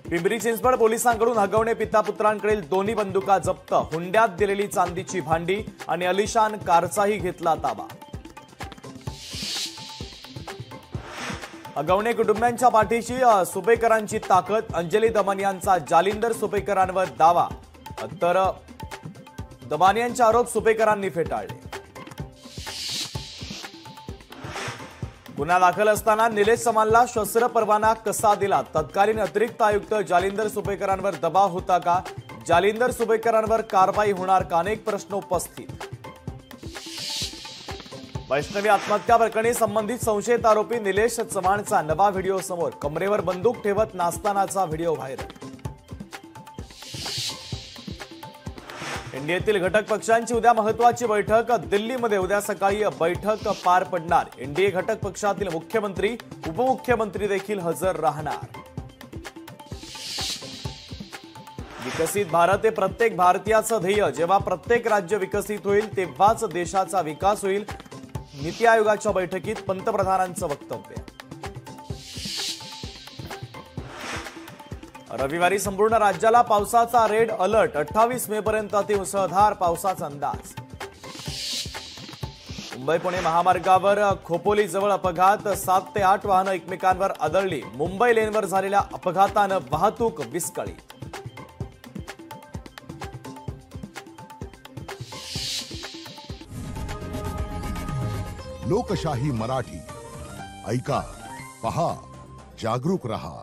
पिंपरी चिंचवड पोलिसांकडून हगवणे पिता पुत्रांकडील दोन्ही बंदुका जप्त, हुंड्यात दिलेली चांदीची भांडी आणि अलिशान कारचाही घेतला ताबा। हगवणे कुटुंबियांच्या पाठीशी सुपेकरांची ताकद, अंजली दमानियांचा जालिंदर सुपेकरांवर दावा, तर दमानियांचे आरोप सुपेकरांनी फेटाळले। गुन्हा दाखल असताना निलेश समानला शस्त्र परवाना कसा दिला? तत्कालीन अतिरिक्त आयुक्त जालिंदर सुपेकरांवर दबाव होता का? जालिंदर सुपेकरांवर कारवाई होणार का? अनेक प्रश्न उपस्थित। वैष्णवी आत्महत्या प्रकरणी संबंधित संशयित आरोपी निलेश चव्हाणचा नवा व्हिडिओ समोर, कमरेवर बंदूक ठेवत नाचतानाचा व्हिडिओ व्हायरल। एनडीएतील घटक पक्षांची उद्या महत्त्वाची बैठक, दिल्लीमध्ये उद्या सकाळी बैठक पार पडणार। एनडीए घटक पक्षातील मुख्यमंत्री, उपमुख्यमंत्री देखील हजर राहणार। विकसित भारत हे प्रत्येक भारतीयाचं ध्येय, जेव्हा प्रत्येक राज्य विकसित होईल तेव्हाच देशाचा विकास होईल। नीती आयोगाच्या बैठकीत पंतप्रधानांचं वक्तव्य। रविवारी संपूर्ण राज्याला पावसाचा रेड अलर्ट, 28 मे पर्यंत अतिमुसळधार पावसाचा अंदाज। मुंबई पुणे महामार्गावर खोपोलीजवळ अपघात, 7 ते 8 वाहनं एकमेकांवर आदळली। मुंबई लेनवर झालेल्या अपघातानं वाहतूक विस्कळीत। लोकशाही मराठी, ऐका, पहा, जागरूक रहा।